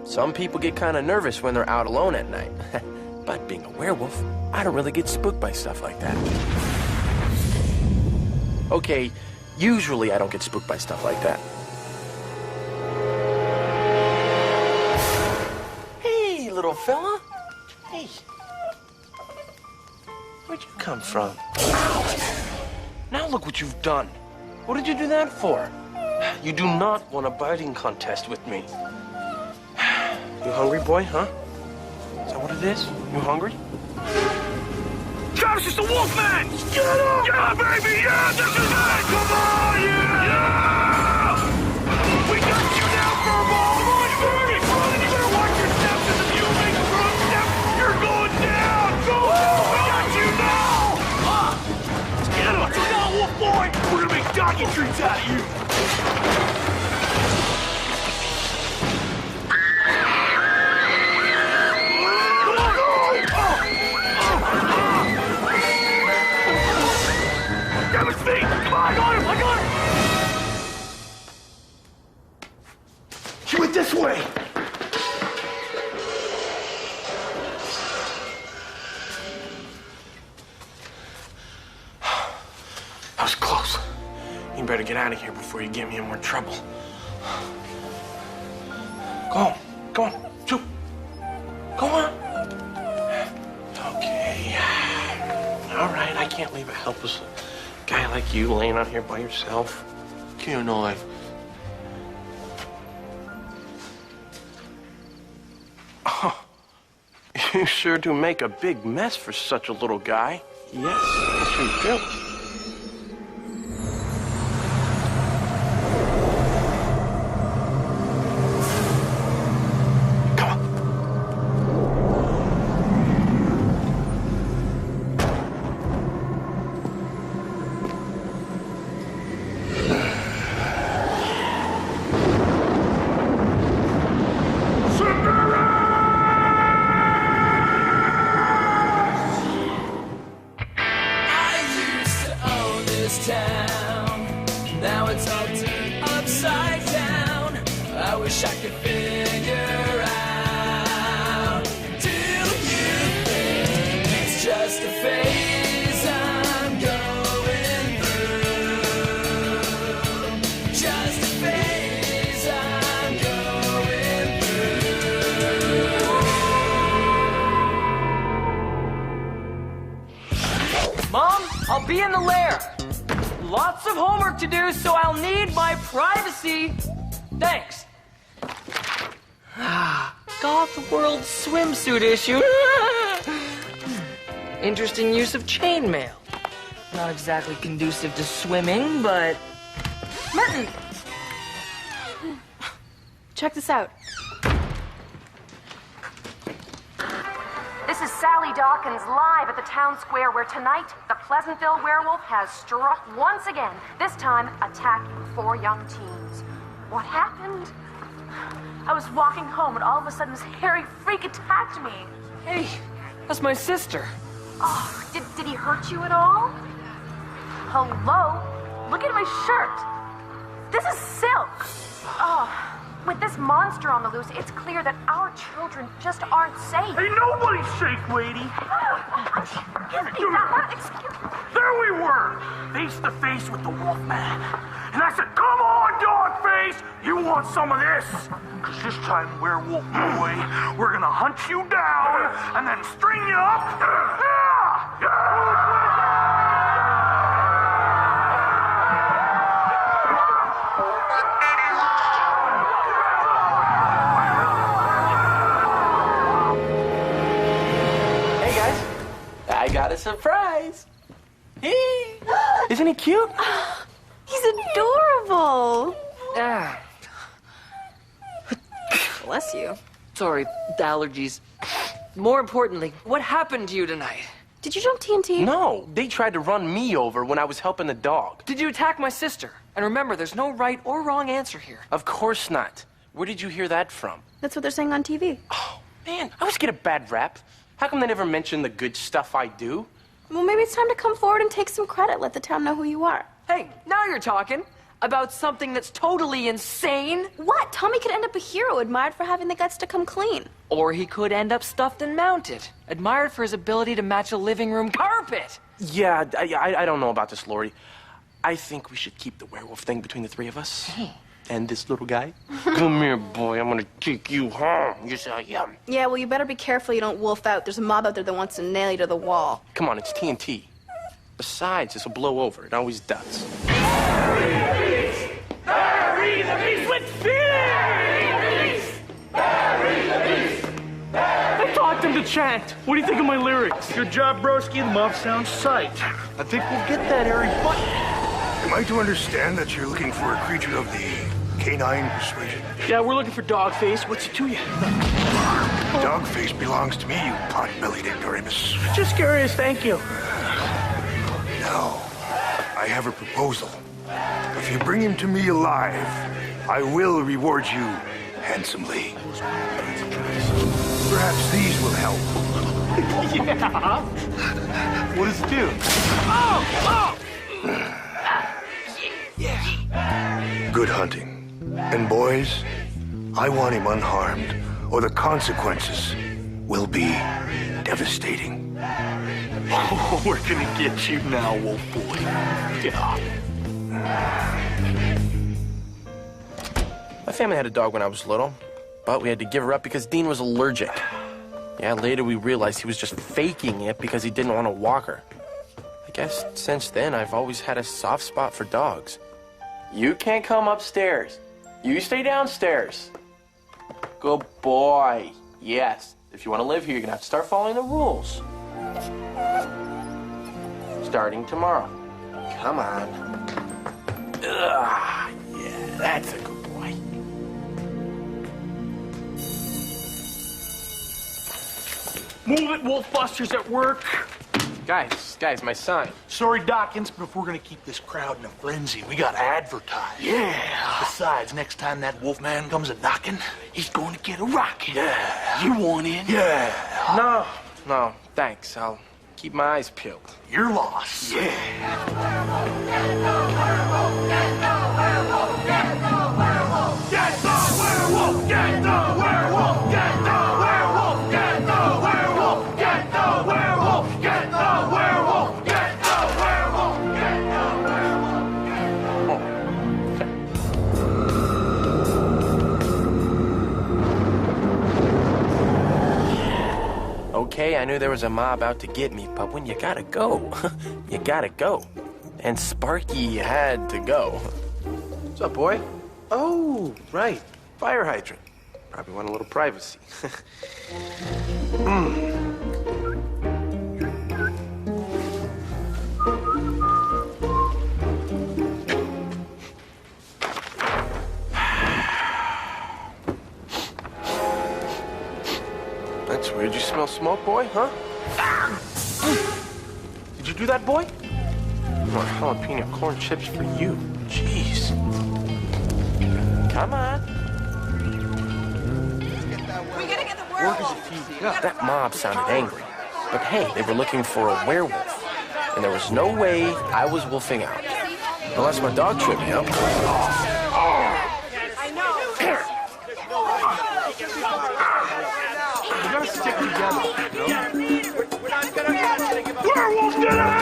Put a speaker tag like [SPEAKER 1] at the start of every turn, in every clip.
[SPEAKER 1] Some people get kind of nervous when they're out alone at night. But being a werewolf, I don't really get spooked by stuff like that. Okay, usually I don't get spooked by stuff like that. Hey, little fella. Hey. Where'd you come from? Ow. Now look what you've done. What did you do that for? You do not want a biting contest with me. You hungry, boy, huh? Is that what it is? You hungry?
[SPEAKER 2] Travis, it's the Wolfman! Get up! Yeah, baby! Yeah, this is it! Come on! Yeah! Yeah! We got you now, Furball! Come on, you better get running! You better watch your steps as if you make a wrong step! You're going down! Go! We got you now! Let's get up! Look out, Wolf Boy! We're gonna make doggy treats out of you! She went this way!
[SPEAKER 1] That was close. You better get out of here before you get me in more trouble. Go on. Go on. Shoot. Go on. Okay. All right, I can't leave a helpless guy like you laying out here by yourself. Can't I? Oh, you sure do make a big mess for such a little guy. Yes, you do.
[SPEAKER 3] Now it's all turned upside down. I wish I could figure out. Do you think it's just a phase I'm going through? Just a phase I'm going through.
[SPEAKER 4] Mom, I'll be in the lair. Lots of homework to do, so I'll need my privacy. Thanks. Goth World swimsuit issue. Interesting use of chainmail. Not exactly conducive to swimming, but... Merton!
[SPEAKER 5] Check this out.
[SPEAKER 6] This is Sally Dawkins live at the town square where tonight the Pleasantville werewolf has struck once again, this time attacking 4 young teens. What happened? I was walking home and all of a sudden this hairy freak attacked me.
[SPEAKER 4] Hey, that's my sister.
[SPEAKER 6] Oh, did he hurt you at all? Hello? Look at my shirt. This is silk. Oh, with this monster on the loose, it's clear that our children just aren't safe.
[SPEAKER 2] Hey, nobody's safe, lady.
[SPEAKER 6] Excuse me.
[SPEAKER 2] There we were, face to face with the Wolfman. And I said, come on, Dogface, you want some of this? Because this time, Werewolf Boy, we're gonna hunt you down and then string you up.
[SPEAKER 1] I got a surprise. Hey, isn't he cute?
[SPEAKER 5] He's adorable.
[SPEAKER 4] Ah,
[SPEAKER 5] Bless you.
[SPEAKER 4] sorry, allergies. More importantly, what happened to you tonight?
[SPEAKER 5] Did you jump TNT?
[SPEAKER 1] No, they tried to run me over when I was helping the dog.
[SPEAKER 4] Did you attack my sister? And remember, there's no right or wrong answer here.
[SPEAKER 1] Of course not. Where did you hear that from?
[SPEAKER 5] That's what they're saying on TV.
[SPEAKER 1] Oh, man, I always get a bad rap. How come they never mention the good stuff I do?
[SPEAKER 5] Well, maybe it's time to come forward and take some credit. Let the town know who you are.
[SPEAKER 4] Hey, now you're talking. about something that's totally insane.
[SPEAKER 5] What? Tommy could end up a hero, admired for having the guts to come clean.
[SPEAKER 4] Or he could end up stuffed and mounted, admired for his ability to match a living room carpet.
[SPEAKER 1] Yeah, I don't know about this, Lori. I think we should keep the werewolf thing between the three of us. And this little guy. Come here, boy. I'm gonna take you home. Yes, I am.
[SPEAKER 5] Yeah, well, you better be careful you don't wolf out. There's a mob out there that wants to nail you to the wall.
[SPEAKER 1] Come on, it's TNT. Besides, this will blow over. It always does.
[SPEAKER 2] Bury the beast with fear! Bury the beast!
[SPEAKER 7] I taught them to chant. What do you think of my lyrics?
[SPEAKER 8] Good job, broski. The mob sounds psyched.
[SPEAKER 7] I think we'll get that, Harry, but...
[SPEAKER 9] Am I to understand that you're looking for a creature of the canine persuasion?
[SPEAKER 7] Yeah, we're looking for Dogface. What's it to you?
[SPEAKER 9] Dogface belongs to me, you pot-bellied ignoramus.
[SPEAKER 7] Just curious, thank you.
[SPEAKER 9] Now, I have a proposal. If you bring him to me alive, I will reward you handsomely. Perhaps these will help.
[SPEAKER 7] Yeah? What does it do?
[SPEAKER 9] Good hunting. And boys, I want him unharmed, or the consequences will be devastating.
[SPEAKER 8] Oh, we're gonna get you now, wolf boy. Yeah.
[SPEAKER 1] My family had a dog when I was little, but we had to give her up because Dean was allergic. Yeah, later we realized he was just faking it because he didn't want to walk her. I guess since then I've always had a soft spot for dogs. You can't come upstairs. You stay downstairs. Good boy. Yes. If you want to live here, you're going to have to start following the rules. Starting tomorrow. Come on. Ugh, yeah, that's a good boy.
[SPEAKER 7] Move it, Wolfbusters at work.
[SPEAKER 1] Guys, my sign.
[SPEAKER 8] Sorry, Dawkins, but if we're gonna keep this crowd in a frenzy, we gotta advertise.
[SPEAKER 7] Yeah.
[SPEAKER 8] Besides, next time that wolfman comes a-knocking, he's going to get a rocket.
[SPEAKER 7] Yeah.
[SPEAKER 8] You want in?
[SPEAKER 7] Yeah.
[SPEAKER 1] No, thanks. I'll keep my eyes peeled.
[SPEAKER 8] You're lost.
[SPEAKER 7] Yeah.
[SPEAKER 2] Get the werewolf! Get the werewolf! Get the werewolf! Get the werewolf! Get the werewolf! Get the werewolf! Get the werewolf! Get the werewolf! Get the werewolf! Get the werewolf! Get the werewolf!
[SPEAKER 1] Okay, I knew there was a mob out to get me, but when you gotta go, you gotta go. And Sparky had to go. What's up, boy? Oh, right. Fire hydrant. Probably want a little privacy. That's weird. You smell smoke, boy, huh? Did you do that, boy? More jalapeno corn chips for you. Jeez. Come on. That mob sounded angry. But hey, they were looking for a werewolf. And there was no way I was wolfing out. Unless my dog tripped me up.
[SPEAKER 7] We gotta stick together.
[SPEAKER 2] Werewolf, get out!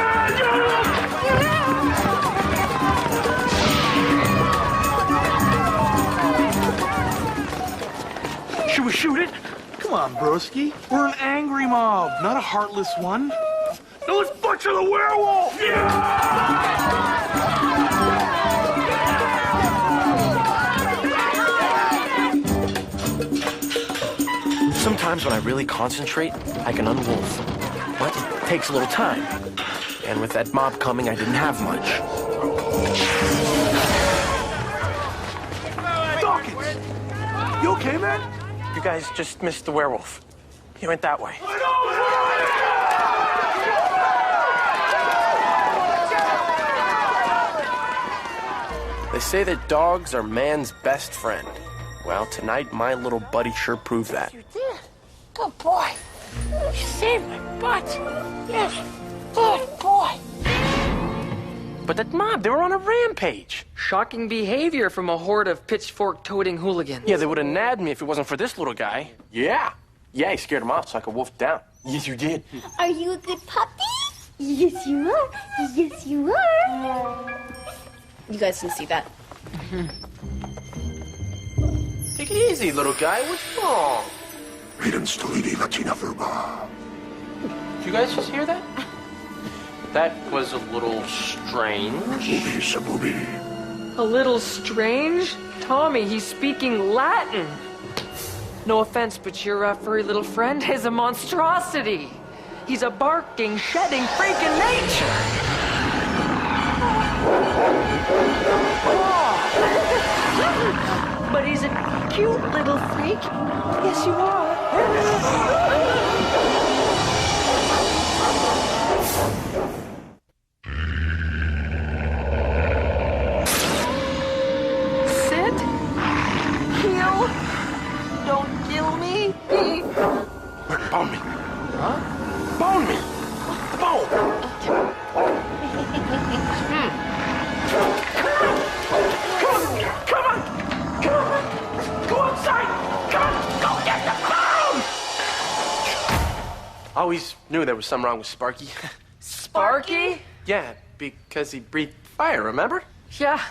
[SPEAKER 7] Should we shoot it?
[SPEAKER 8] Come on, broski. We're an angry mob, not a heartless one.
[SPEAKER 2] Now let's butcher the werewolf!
[SPEAKER 1] Sometimes when I really concentrate, I can unwolf. But it takes a little time. And with that mob coming, I didn't have much.
[SPEAKER 7] Dawkins! You okay, man?
[SPEAKER 1] You guys just missed the werewolf. He went that way. They say that dogs are man's best friend. Well, tonight, my little buddy sure proved that.
[SPEAKER 2] You did. Good boy. You saved my butt. Yes. Good boy.
[SPEAKER 1] But that mob, they were on a rampage.
[SPEAKER 4] Shocking behavior from a horde of pitchfork-toting hooligans.
[SPEAKER 1] Yeah, they would have nabbed me if it wasn't for this little guy. Yeah. Yeah, he scared him off so I could wolf down. Yes, you did.
[SPEAKER 10] Are you a good puppy? Yes, you are. Yes, you are.
[SPEAKER 5] You guys didn't see that.
[SPEAKER 1] Take it easy, little guy. What's wrong? Did you guys just hear that? That was a little strange.
[SPEAKER 4] A little strange? Tommy, he's speaking Latin. No offense, but your furry little friend is a monstrosity. He's a barking, shedding freak in nature. Oh. But he's a cute little freak. Yes, you are. Sit. Heal. Don't kill me.
[SPEAKER 1] Bone me. Huh? Bone me. Bone. Come on. Go outside. Come on. Go get the bone. I always knew there was something wrong with Sparky.
[SPEAKER 4] Sparky?
[SPEAKER 1] Yeah, because he breathed fire, remember?
[SPEAKER 4] Yeah.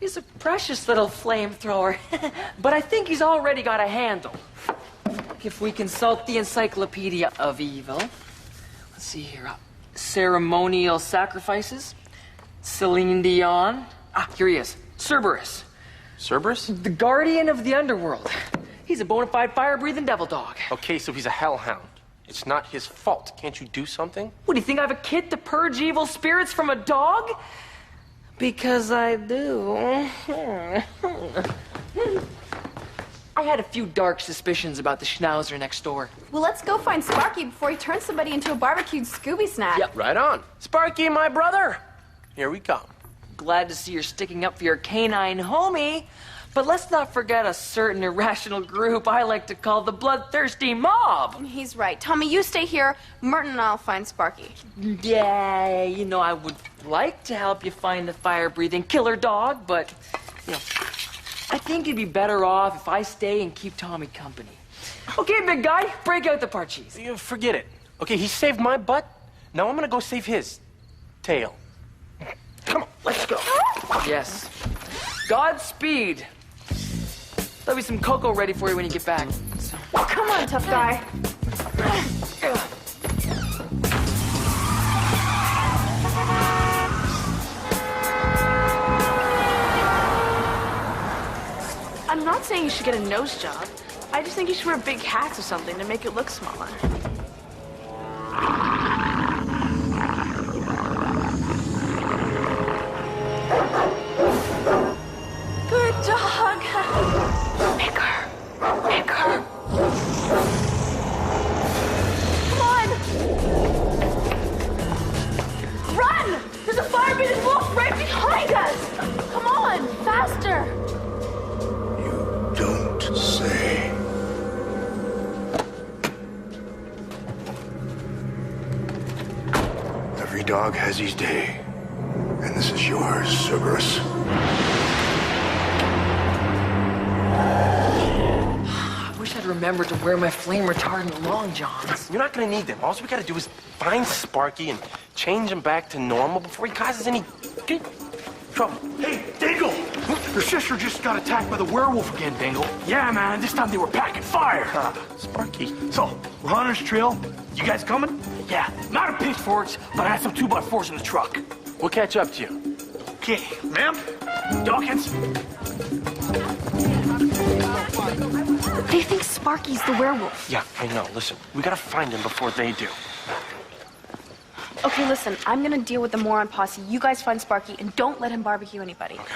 [SPEAKER 4] He's a precious little flamethrower. But I think he's already got a handle. If we consult the Encyclopedia of Evil. Let's see here. Ceremonial sacrifices. Celine Dion. Ah, here he is. Cerberus.
[SPEAKER 1] Cerberus?
[SPEAKER 4] The guardian of the underworld. He's a bona fide fire-breathing devil dog.
[SPEAKER 1] Okay, so he's a hellhound. It's not his fault. Can't you do something?
[SPEAKER 4] What, do you think I have a kit to purge evil spirits from a dog? Because I do. I had a few dark suspicions about the schnauzer next door.
[SPEAKER 5] Well, let's go find Sparky before he turns somebody into a barbecued Scooby snack.
[SPEAKER 1] Yep, right on. Sparky, my brother. Here we come.
[SPEAKER 4] Glad to see you're sticking up for your canine homie. But let's not forget a certain irrational group I like to call the bloodthirsty mob.
[SPEAKER 5] He's right. Tommy, you stay here. Merton and I'll find Sparky.
[SPEAKER 4] Yeah, you know, I would like to help you find the fire-breathing killer dog, but, you know, I think you'd be better off if I stay and keep Tommy company. Okay, big guy, break out the parchies.
[SPEAKER 1] You forget it. Okay, he saved my butt. Now I'm gonna go save his tail. Come on, let's go.
[SPEAKER 4] Yes. Godspeed. There'll be some cocoa ready for you when you get back. So.
[SPEAKER 5] Come on, tough guy.
[SPEAKER 11] I'm not saying you should get a nose job. I just think you should wear big hats or something to make it look smaller.
[SPEAKER 5] Good dog.
[SPEAKER 11] Bigger. Bigger.
[SPEAKER 5] Come on. Run! There's a fire-breathing wolf right behind us. Come on, faster.
[SPEAKER 9] Don't say. Every dog has his day. And this is yours, Cerberus.
[SPEAKER 4] I wish I'd remembered to wear my flame retardant long johns.
[SPEAKER 1] You're not gonna need them. All we gotta do is find Sparky and change him back to normal before he causes any trouble.
[SPEAKER 8] Hey, Dingle! Your sister just got attacked by the werewolf again, Dingle. Yeah, man, this time they were packing fire.
[SPEAKER 1] Sparky.
[SPEAKER 8] So, we're on this trail. You guys coming? Yeah, I'm out of pitchforks, but I have some 2x4s in the truck.
[SPEAKER 1] We'll catch up to you.
[SPEAKER 8] Okay, ma'am? Dawkins?
[SPEAKER 11] They think Sparky's the werewolf.
[SPEAKER 1] Yeah, I know. Listen, we gotta find him before they do.
[SPEAKER 5] Okay, listen, I'm gonna deal with the moron posse. You guys find Sparky and don't let him barbecue anybody.
[SPEAKER 1] Okay.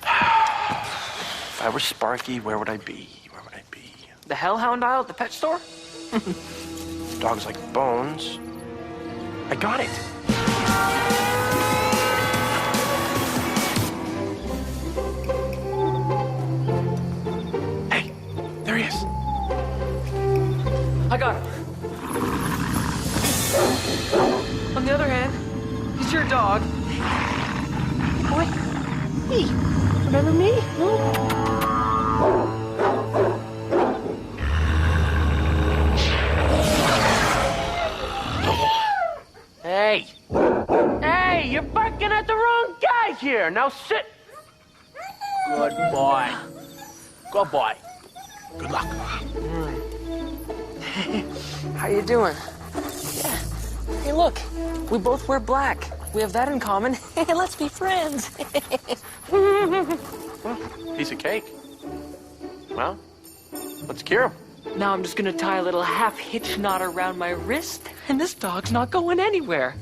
[SPEAKER 1] If I were Sparky, where would I be? Where would I be?
[SPEAKER 4] The hellhound aisle at the pet store?
[SPEAKER 1] Dogs like bones. I got it. Hey, there he is.
[SPEAKER 4] I got him. On the other hand, he's your dog,
[SPEAKER 7] Me. Remember me?
[SPEAKER 1] Hey! Hey, you're barking at the wrong guy here. Now sit. Good boy. Good boy. Good luck.
[SPEAKER 4] How you doing? Yeah. Hey, look. We both wear black. We have that in common. Let's be friends.
[SPEAKER 1] Piece of cake. Well, let's cure him.
[SPEAKER 4] Now I'm just gonna tie a little half-hitch knot around my wrist, and this dog's not going anywhere.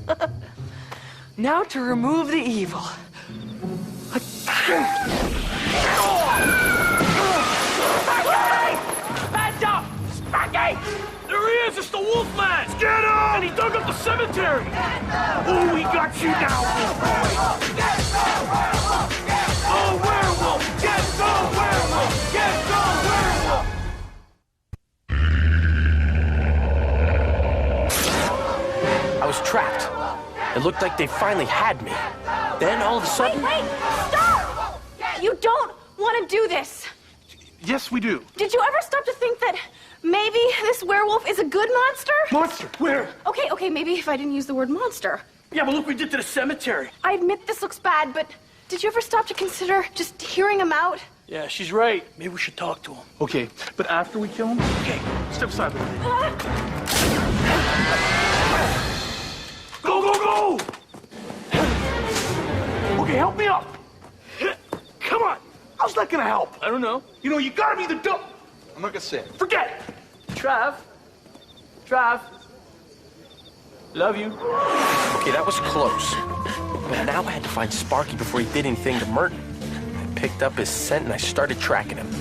[SPEAKER 4] Now to remove the evil.
[SPEAKER 1] Back up! Sparky!
[SPEAKER 2] There he is! It's the Wolfman! Get him! And he dug up the cemetery! Oh, we got you now, wolf! Oh, werewolf! Get the werewolf! Get the werewolf!
[SPEAKER 1] I was trapped. It looked like they finally had me. Then all of a sudden...
[SPEAKER 5] Wait! Stop! You don't want to do this.
[SPEAKER 8] Yes, we do.
[SPEAKER 5] Did you ever stop to think that maybe this werewolf is a good monster?
[SPEAKER 8] Monster, where?
[SPEAKER 5] Okay, maybe if I didn't use the word monster.
[SPEAKER 2] Yeah, but look what we did to the cemetery.
[SPEAKER 5] I admit this looks bad, but did you ever stop to consider just hearing him out?
[SPEAKER 2] Yeah, she's right. Maybe we should talk to him.
[SPEAKER 8] Okay, but after we kill him, okay, step aside.
[SPEAKER 2] Go, go, go! Okay, help me up. Come on. How's that gonna help?
[SPEAKER 7] I don't know.
[SPEAKER 2] You know, you gotta be the dumb...
[SPEAKER 8] I'm not gonna say it.
[SPEAKER 2] Forget it.
[SPEAKER 7] Trav. Love you.
[SPEAKER 1] Okay, that was close. But now I had to find Sparky before he did anything to Merton. I picked up his scent and I started tracking him.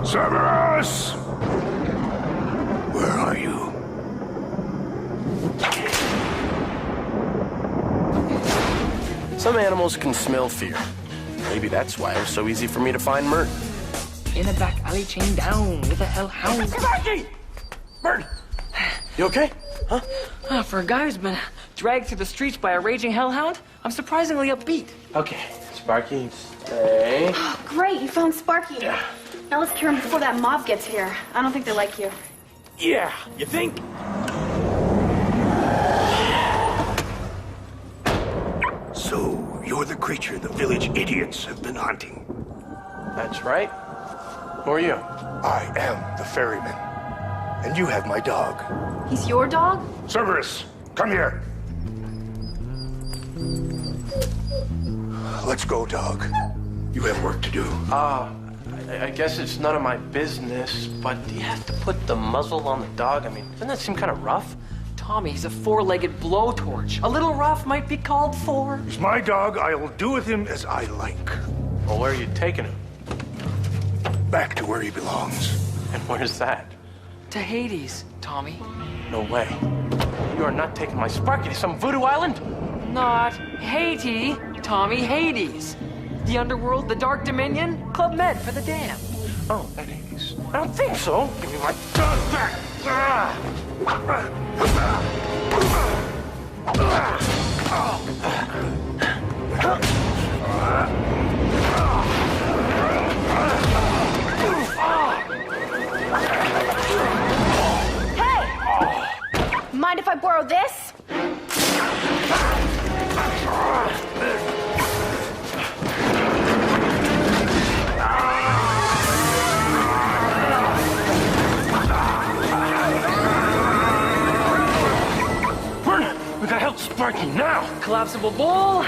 [SPEAKER 9] Cerberus! Where are you?
[SPEAKER 1] Some animals can smell fear. Maybe that's why it was so easy for me to find Merton.
[SPEAKER 4] In a back alley, chained down with a hellhound.
[SPEAKER 1] Sparky! Merton! You okay? Huh?
[SPEAKER 4] For a guy who's been dragged through the streets by a raging hellhound, I'm surprisingly upbeat.
[SPEAKER 1] Okay, Sparky, stay.
[SPEAKER 5] Great, you found Sparky.
[SPEAKER 1] Yeah.
[SPEAKER 5] Now let's cure him before that mob gets here. I don't think they like you.
[SPEAKER 2] Yeah, you think?
[SPEAKER 9] So, you're the creature the village idiots have been hunting.
[SPEAKER 1] That's right. Who are you?
[SPEAKER 9] I am the ferryman. And you have my dog.
[SPEAKER 5] He's your dog?
[SPEAKER 9] Cerberus, come here. Let's go, dog. You have work to do.
[SPEAKER 1] I guess it's none of my business, but do you have to put the muzzle on the dog? I mean, doesn't that seem kind of rough?
[SPEAKER 4] Tommy, he's a four-legged blowtorch. A little rough might be called for.
[SPEAKER 9] He's my dog. I will do with him as I like.
[SPEAKER 1] Well, where are you taking him?
[SPEAKER 9] Back to where he belongs.
[SPEAKER 1] And where's that?
[SPEAKER 4] To Hades, Tommy.
[SPEAKER 1] No way. You are not taking my Sparky to some voodoo island?
[SPEAKER 4] Not Haiti, Tommy, Hades. The underworld, the dark dominion, Club Med for the damned.
[SPEAKER 1] Oh, that Hades. I don't think so. Give me my dog back.
[SPEAKER 5] Hey! Mind if I borrow this?
[SPEAKER 1] We gotta help Sparky now.
[SPEAKER 4] Collapsible bowl,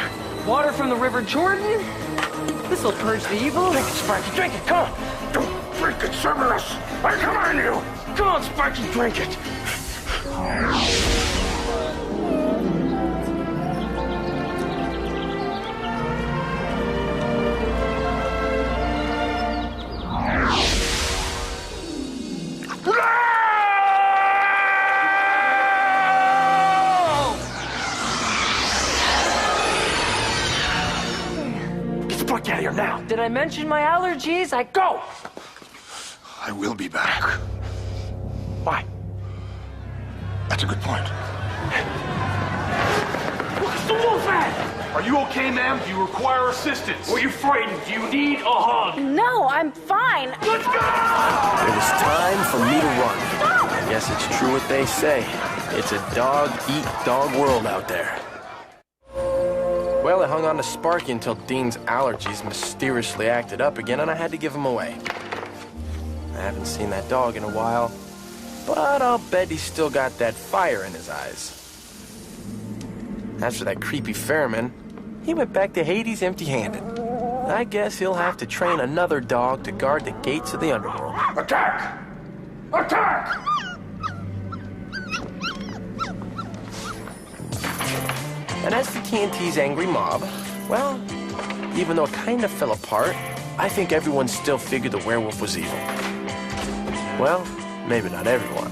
[SPEAKER 4] water from the River Jordan. This'll purge the evil.
[SPEAKER 1] Drink it, Sparky, drink it, come on.
[SPEAKER 9] Don't drink it, Cerberus. I command you.
[SPEAKER 1] Come on, Sparky, drink it.
[SPEAKER 2] Get out of here now.
[SPEAKER 4] Did I mention my allergies? I go.
[SPEAKER 9] I will be back.
[SPEAKER 1] Why?
[SPEAKER 9] That's a good point.
[SPEAKER 8] What's the wolf at? Are you okay, ma'am? Do you require assistance? Or are you frightened? Do you need a hug?
[SPEAKER 11] No, I'm fine.
[SPEAKER 8] Let's go!
[SPEAKER 1] It was time for me to run. I guess it's true what they say. It's a dog-eat-dog world out there. Well, I hung on to Sparky until Dean's allergies mysteriously acted up again, and I had to give him away. I haven't seen that dog in a while, but I'll bet he's still got that fire in his eyes. As for that creepy ferryman, he went back to Hades empty-handed. I guess he'll have to train another dog to guard the gates of the underworld.
[SPEAKER 9] Attack! Attack!
[SPEAKER 1] And as for TNT's angry mob, well, even though it kind of fell apart, I think everyone still figured the werewolf was evil. Well, maybe not everyone.